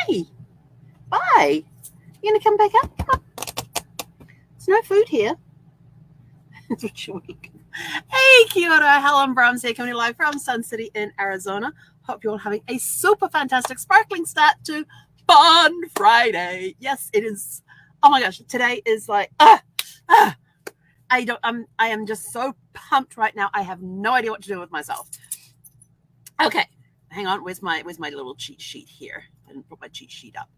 Hey, bye. You gonna come back up? Come on. There's no food here. Hey, kia ora, Helen Brahms here, coming live from Sun City in Arizona. Hope you're all having a super fantastic, sparkling start to Fun Friday. Yes, it is. Oh my gosh, today is like, I am just so pumped right now. I have no idea what to do with myself. Okay, hang on. Where's my little cheat sheet here? I didn't put my cheat sheet up.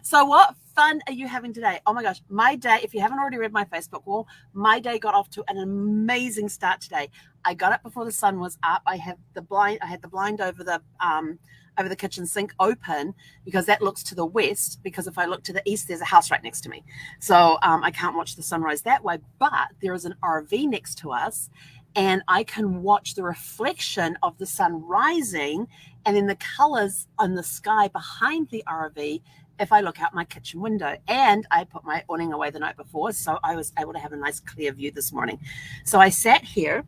So what fun are you having today? Oh my gosh, my day, if you haven't already read my Facebook wall, my day got off to an amazing start today. I got up before the sun was up. I had the blind over the kitchen sink open because that looks to the west, because if I look to the east, there's a house right next to me. So I can't watch the sunrise that way, but there is an RV next to us and I can watch the reflection of the sun rising and then the colors on the sky behind the RV if I look out my kitchen window. And I put my awning away the night before, so I was able to have a nice clear view this morning. So I sat here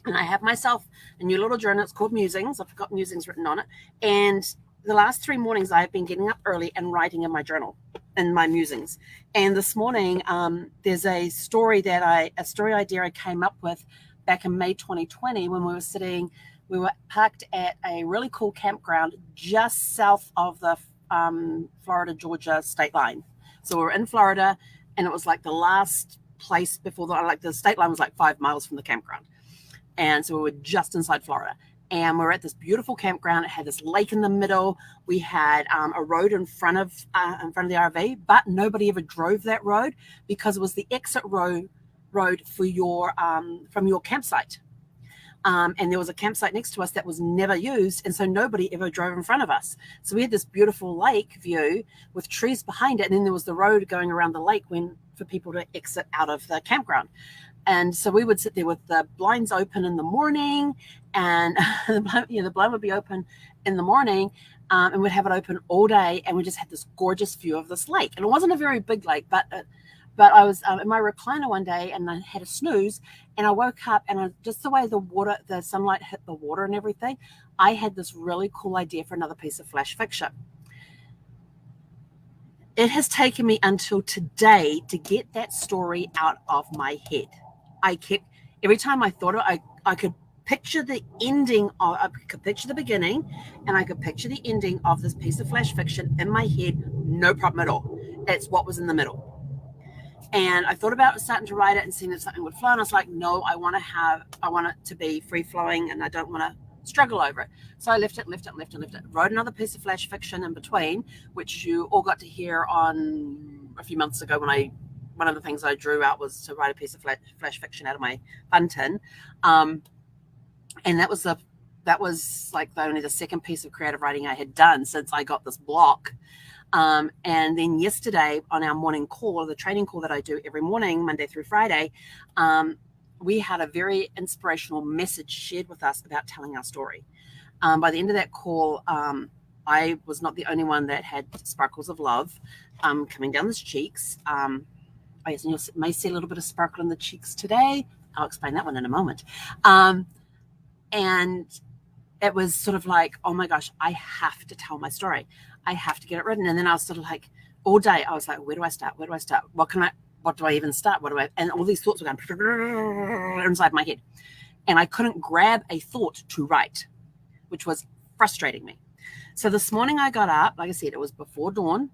and I have myself a new little journal. It's called Musings. I've got Musings written on it. And the last 3 mornings I've been getting up early and writing in my journal, in my musings. And this morning, there's a story idea I came up with back in May 2020 when we were parked at a really cool campground just south of the Florida-Georgia state line. So we were in Florida, and it was like the last place before the state line was like 5 miles from the campground. And so we were just inside Florida. And we were at this beautiful campground. It had this lake in the middle. We had a road in front of the RV, but nobody ever drove that road because it was the exit road for your from your campsite. And there was a campsite next to us that was never used, and so nobody ever drove in front of us. So we had this beautiful lake view with trees behind it, and then there was the road going around the lake for people to exit out of the campground. And so we would sit there with the blinds open in the morning, and the blind would be open in the morning, and we'd have it open all day, and we just had this gorgeous view of this lake. And it wasn't a very big lake, but I was in my recliner one day and I had a snooze, and I woke up, and just the way the sunlight hit the water and everything, I had this really cool idea for another piece of flash fiction. It has taken me until today to get that story out of my head. Every time I thought of it, I could picture the ending, I could picture the beginning, and I could picture the ending of this piece of flash fiction in my head, no problem at all. It's what was in the middle. And I thought about starting to write it and seeing if something would flow. And I was like, no, I want it to be free flowing, and I don't want to struggle over it. So I left it. Wrote another piece of flash fiction in between, which you all got to hear on a few months ago when one of the things I drew out was to write a piece of flash fiction out of my fun tin. And that was like only the second piece of creative writing I had done since I got this block. And then yesterday on our morning call, the training call that I do every morning, Monday through Friday, we had a very inspirational message shared with us about telling our story. By the end of that call, I was not the only one that had sparkles of love coming down the cheeks. Yes, and you may see a little bit of sparkle in the cheeks today. I'll explain that one in a moment. And it was sort of like, oh my gosh, I have to tell my story. I have to get it written. And then I was sort of like, all day, I was like, where do I start? What do I even start? And all these thoughts were going inside my head. And I couldn't grab a thought to write, which was frustrating me. So this morning I got up, like I said, it was before dawn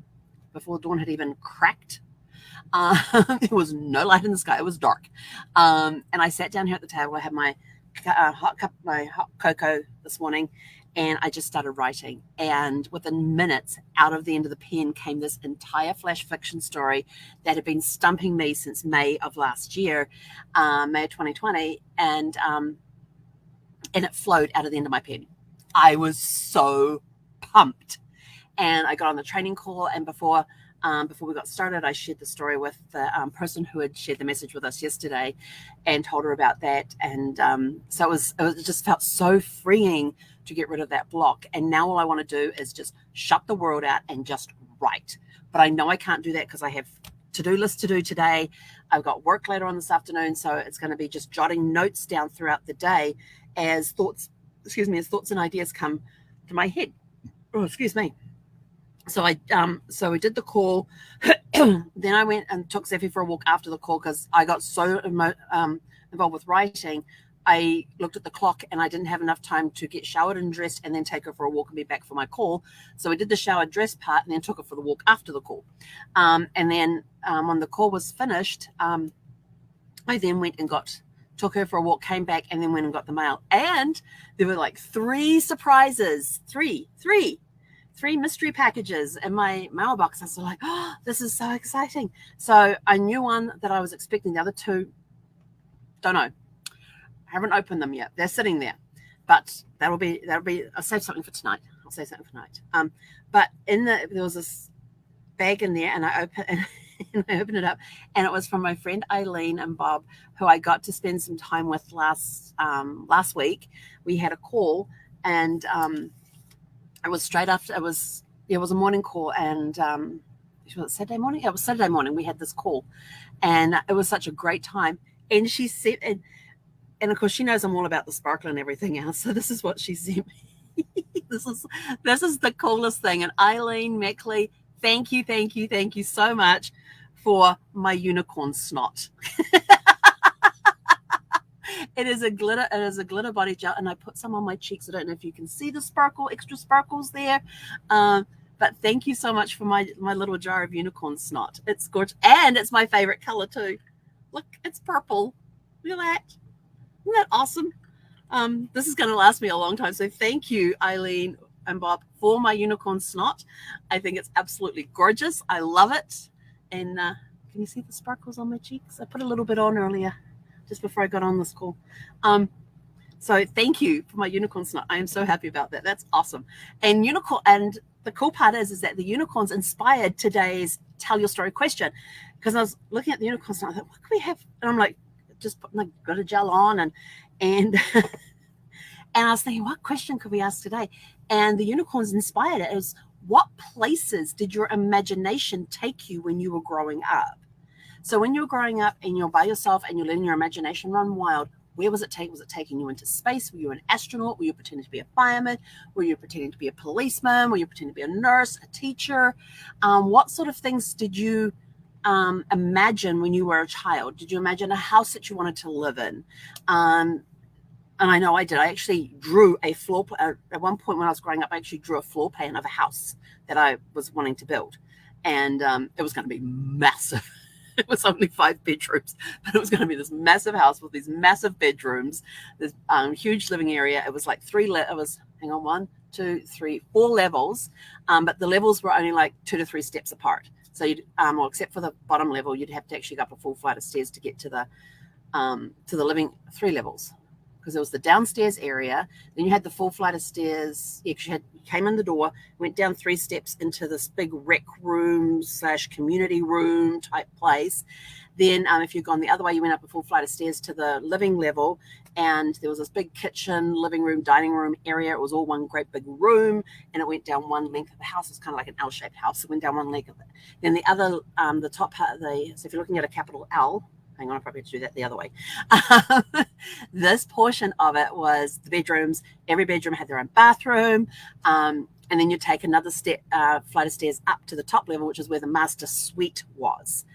had even cracked. There was no light in the sky. It was dark. And I sat down here at the table. I had my hot cocoa this morning, and I just started writing. And within minutes, out of the end of the pen came this entire flash fiction story that had been stumping me since May of last year, May of 2020, and it flowed out of the end of my pen. I was so pumped. And I got on the training call, and before we got started, I shared the story with the person who had shared the message with us yesterday, and told her about that. And so it just felt so freeing to get rid of that block. And now all I want to do is just shut the world out and just write. But I know I can't do that because I have to-do lists to do today. I've got work later on this afternoon, so it's going to be just jotting notes down throughout the day as thoughts and ideas come to my head. Oh, excuse me. So so we did the call. Then I went and took Zephy for a walk after the call because I got so involved with writing. I looked at the clock and I didn't have enough time to get showered and dressed and then take her for a walk and be back for my call. So we did the shower dress part and then took her for the walk after the call. And then when the call was finished, I then went and took her for a walk, came back, and then went and got the mail. And there were like 3 surprises, three mystery packages in my mailbox. I was like, oh, this is so exciting. So I knew one that I was expecting. The other 2, don't know. I haven't opened them yet. They're sitting there. But that'll be I'll save something for tonight. But there was this bag in there, and I opened it up, and it was from my friend Eileen and Bob, who I got to spend some time with last week. We had a call, and it was straight after it was a morning call, and was it Saturday morning? Yeah, it was Saturday morning. We had this call, and it was such a great time. And she said, and of course she knows I'm all about the sparkle and everything else. So this is what she sent me. This is the coolest thing. And Eileen Meckley, thank you so much for my unicorn snot. It is a glitter body gel, and I put some on my cheeks. I don't know if you can see the extra sparkles there. But thank you so much for my little jar of unicorn snot. It's gorgeous, and it's my favorite color too. Look, it's purple. Look at that. Isn't that awesome? This is going to last me a long time. So thank you, Eileen and Bob, for my unicorn snot. I think it's absolutely gorgeous. I love it. And can you see the sparkles on my cheeks? I put a little bit on earlier, just before I got on this call. So thank you for my unicorn snot. I am so happy about that. That's awesome. And the cool part is that the unicorns inspired today's Tell Your Story question. Because I was looking at the unicorn snot, I thought, what can we have? And I'm like, just putting the glitter gel on and and I was thinking, what question could we ask today? And the unicorns inspired it. It was, what places did your imagination take you when you were growing up? So when you were growing up and you're by yourself and you're letting your imagination run wild, where was it taking? Was it taking you into space? Were you an astronaut? Were you pretending to be a fireman? Were you pretending to be a policeman? Were you pretending to be a nurse, a teacher? What sort of things did you imagine when you were a child? Did you imagine a house that you wanted to live in? And I know I did. I actually drew a floor plan. At one point when I was growing up, I actually drew a floor plan of a house that I was wanting to build. And it was going to be massive. It was only 5 bedrooms, but it was going to be this massive house with these massive bedrooms, this huge living area. It was like 1, 2, 3, 4 levels. But the levels were only like 2 to 3 steps apart. So you'd, except for the bottom level, you'd have to actually go up a full flight of stairs to get to the living 3 levels. Because there was the downstairs area, then you had the full flight of stairs. You came in the door, went down 3 steps into this big rec room / community room type place. Then if you'd gone the other way, you went up a full flight of stairs to the living level, and there was this big kitchen, living room, dining room area. It was all one great big room, and it went down one length of the house. It was kind of like an L-shaped house. It went down one length of it. Then the other, the top part so if you're looking at a capital L, hang on, I probably have to do that the other way. This portion of it was the bedrooms. Every bedroom had their own bathroom. And then you take another flight of stairs up to the top level, which is where the master suite was.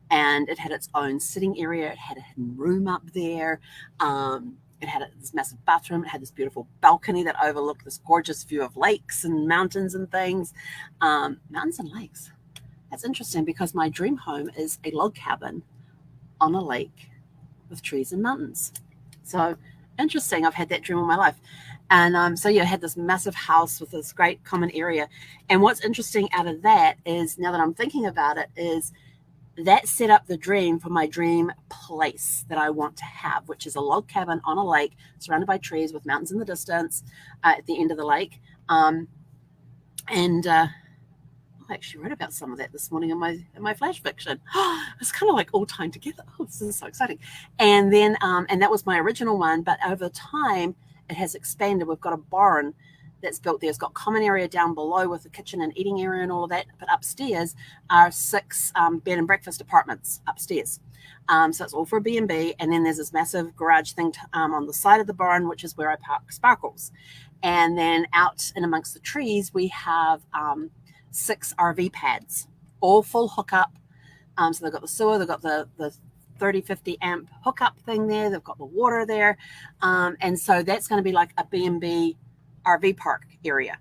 And it had its own sitting area. It had a hidden room up there. It had this massive bathroom. It had this beautiful balcony that overlooked this gorgeous view of lakes and mountains and things. Mountains and lakes. That's interesting because my dream home is a log cabin on a lake with trees and mountains. So interesting. I've had that dream all my life. And I had this massive house with this great common area. And what's interesting out of that is, now that I'm thinking about it, is that set up the dream for my dream place that I want to have, which is a log cabin on a lake surrounded by trees with mountains in the distance at the end of the lake. I actually read about some of that this morning in my flash fiction. It's kind of like all timed together. Oh, this is so exciting. And then, and that was my original one, but over time it has expanded. We've got a barn that's built there. It's got common area down below with the kitchen and eating area and all of that. But upstairs are 6 bed and breakfast apartments upstairs. So it's all for B&B. And then there's this massive garage thing on the side of the barn, which is where I park Sparkles. And then out in amongst the trees, we have 6 RV pads, all full hookup. So they've got the sewer, they've got the 30, 50 amp hookup thing there. They've got the water there. And so that's going to be like a B&B RV park area.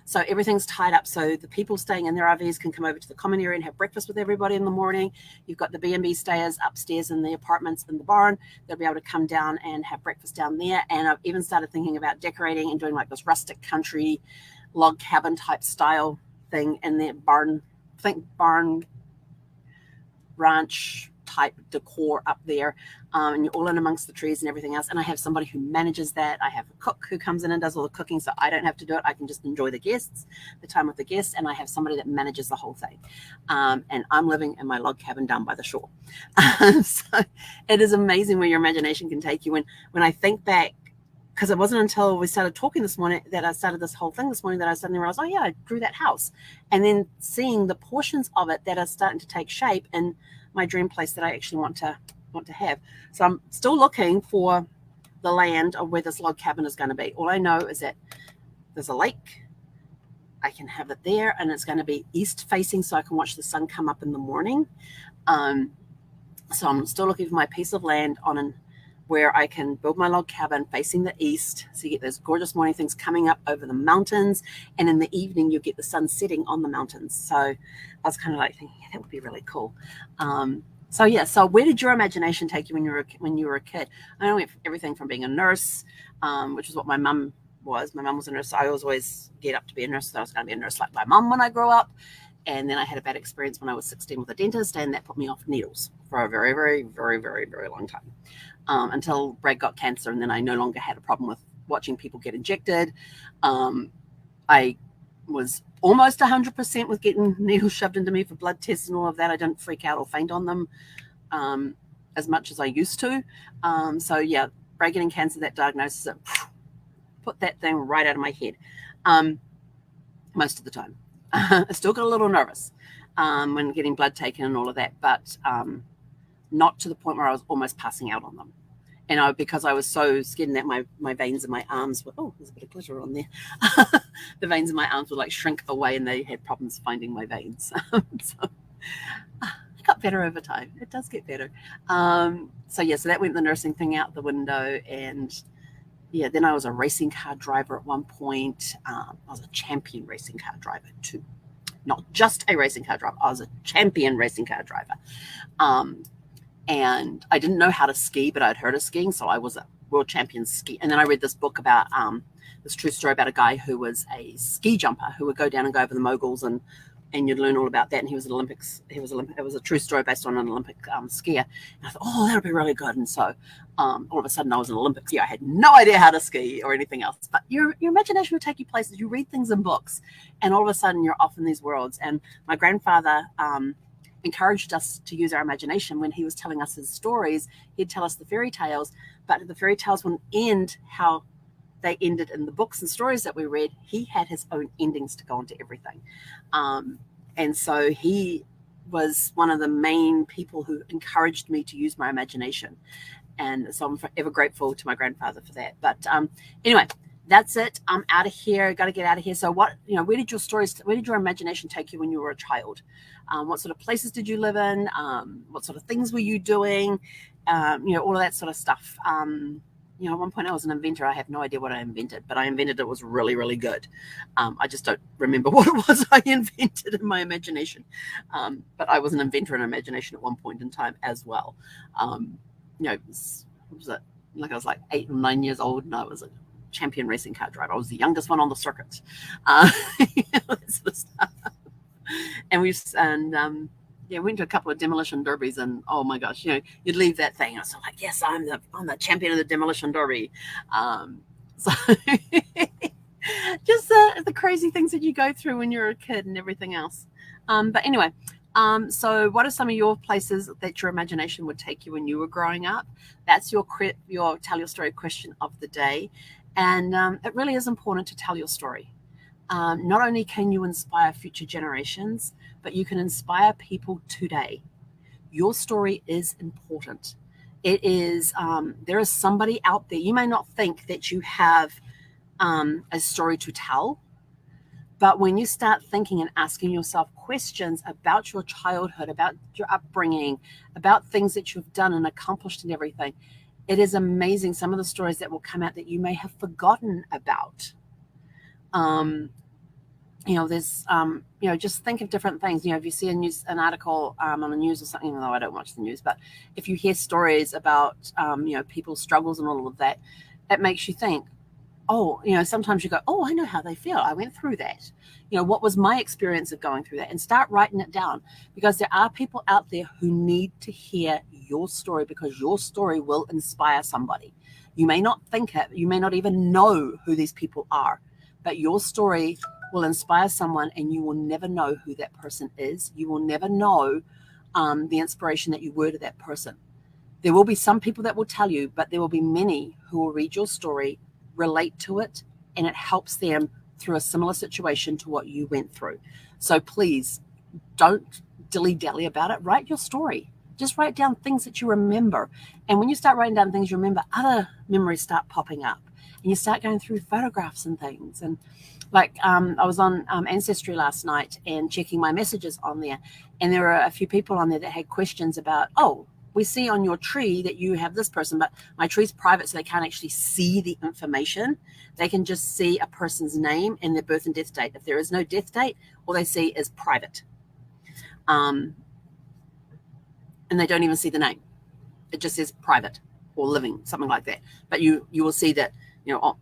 So everything's tied up. So the people staying in their RVs can come over to the common area and have breakfast with everybody in the morning. You've got the B&B stayers upstairs in the apartments in the barn. They'll be able to come down and have breakfast down there. And I've even started thinking about decorating and doing like this rustic country log cabin type style thing in their barn, barn ranch type decor up there, and you're all in amongst the trees and everything else. And I have somebody who manages that. I have a cook who comes in and does all the cooking, so I don't have to do it. I can just enjoy the time with the guests, and I have somebody that manages the whole thing. And I'm living in my log cabin down by the shore. So it is amazing where your imagination can take you. When I think back, because it wasn't until we started talking this morning that I started this whole thing this morning that I suddenly realized, oh yeah, I drew that house. And then seeing the portions of it that are starting to take shape in my dream place that I actually want to have. So I'm still looking for the land of where this log cabin is going to be. All I know is that there's a lake. I can have it there, and it's going to be east facing, so I can watch the sun come up in the morning. So I'm still looking for my piece of land where I can build my log cabin facing the east. So you get those gorgeous morning things coming up over the mountains. And in the evening, you get the sun setting on the mountains. So I was kind of like thinking, yeah, that would be really cool. So where did your imagination take you when you were a kid? I know everything from being a nurse, which is what my mum was. My mum was a nurse. So I always get up to be a nurse. So I was going to be a nurse like my mum when I grow up. And then I had a bad experience when I was 16 with a dentist, and that put me off needles for a very, very, very, very, very long time. Until Brad got cancer, and then I no longer had a problem with watching people get injected. I was almost 100% with getting needles shoved into me for blood tests and all of that. I didn't freak out or faint on them as much as I used to. Brad getting cancer, that diagnosis, put that thing right out of my head most of the time. I still got a little nervous when getting blood taken and all of that, but not to the point where I was almost passing out on them. And because I was so scared that my veins in my arms were, oh, there's a bit of glitter on there. The veins in my arms would like shrink away, and they had problems finding my veins. So it got better over time. It does get better. So that went the nursing thing out the window. And then I was a racing car driver at one point. I was a champion racing car driver too. Not just a racing car driver. I was a champion racing car driver. And I didn't know how to ski, but I'd heard of skiing, so I was a world champion ski. And then I read this book about this true story about a guy who was a ski jumper who would go down and go over the moguls, and you'd learn all about that. And he was an Olympics. It was a true story based on an Olympic skier. And I thought, oh, that'll be really good. And so all of a sudden, I was an Olympic skier. I had no idea how to ski or anything else. But your imagination will take you places. You read things in books, and all of a sudden, you're off in these worlds. And my grandfather encouraged us to use our imagination when he was telling us his stories. He'd tell us the fairy tales, but the fairy tales wouldn't end how they ended in the books and stories that we read. He had his own endings to go into everything. And so he was one of the main people who encouraged me to use my imagination. And so I'm forever grateful to my grandfather for that. But anyway, that's it. I'm out of here. Got to get out of here. So where did your imagination take you when you were a child? What sort of places did you live in? What sort of things were you doing? All of that sort of stuff. At one point I was an inventor. I have no idea what I invented, but I invented it was really, really good. I just don't remember what it was I invented in my imagination. But I was an inventor in imagination at one point in time as well. Like I was like 8 or 9 years old, and I was a champion racing car driver. I was the youngest one on the circuit. That sort of stuff. And went to a couple of demolition derbies, and oh my gosh, you'd leave that thing. I was like, yes, I'm the champion of the demolition derby. So just the crazy things that you go through when you're a kid and everything else. But anyway, so what are some of your places that your imagination would take you when you were growing up? That's your tell your story question of the day. And it really is important to tell your story. Not only can you inspire future generations, but you can inspire people today. Your story is important. It is, there is somebody out there. You may not think that you have a story to tell, but when you start thinking and asking yourself questions about your childhood, about your upbringing, about things that you've done and accomplished and everything, it is amazing some of the stories that will come out that you may have forgotten about. There's, just think of different things. If you see an article on the news or something, even though I don't watch the news, but if you hear stories about, people's struggles and all of that, it makes you think, sometimes you go, oh, I know how they feel. I went through that. What was my experience of going through that? And start writing it down, because there are people out there who need to hear your story, because your story will inspire somebody. You may not think it, you may not even know who these people are, but your story will inspire someone, and you will never know who that person is. You will never know the inspiration that you were to that person. There will be some people that will tell you, but there will be many who will read your story, relate to it, and it helps them through a similar situation to what you went through. So please don't dilly-dally about it. Write your story. Just write down things that you remember. And when you start writing down things you remember, other memories start popping up, and you start going through photographs and things. And I was on Ancestry last night and checking my messages on there, and there were a few people on there that had questions about, we see on your tree that you have this person, but my tree's private, so they can't actually see the information. They can just see a person's name and their birth and death date. If there is no death date, all they see is private. And they don't even see the name. It just says private or living, something like that. But you will see that,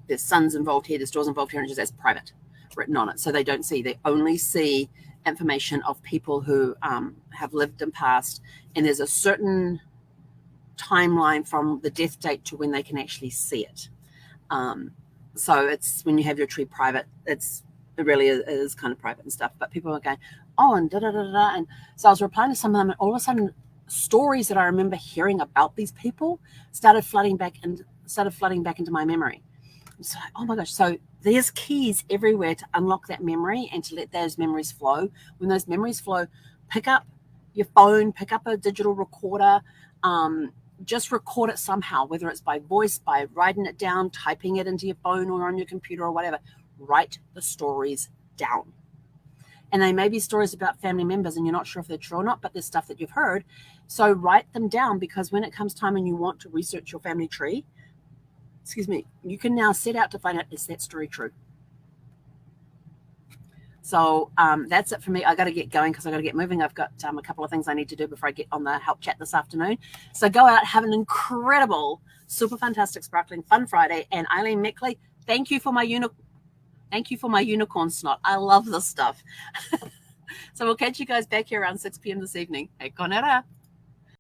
there's sons involved here, there's daughters involved here, and it just says private written on it. So they don't see. They only see information of people who have lived and passed, and there's a certain timeline from the death date to when they can actually see it. So it's when you have your tree private, it really is kind of private and stuff. But people are going, and da-da-da-da. And so I was replying to some of them, and all of a sudden stories that I remember hearing about these people started flooding back into my memory. So, oh my gosh. So there's keys everywhere to unlock that memory and to let those memories flow. When those memories flow, pick up your phone, pick up a digital recorder, just record it somehow, whether it's by voice, by writing it down, typing it into your phone or on your computer or whatever. Write the stories down. And they may be stories about family members and you're not sure if they're true or not, but there's stuff that you've heard. So write them down, because when it comes time and you want to research your family tree, you can now set out to find out, is that story true? So that's it for me. I got to get going because I got to get moving. I've got a couple of things I need to do before I get on the help chat this afternoon. So go out, have an incredible, super fantastic, sparkling fun Friday. And Eileen Meckley, thank you for my unicorn snot. I love this stuff. So we'll catch you guys back here around 6 p.m. this evening. Hey, Conera.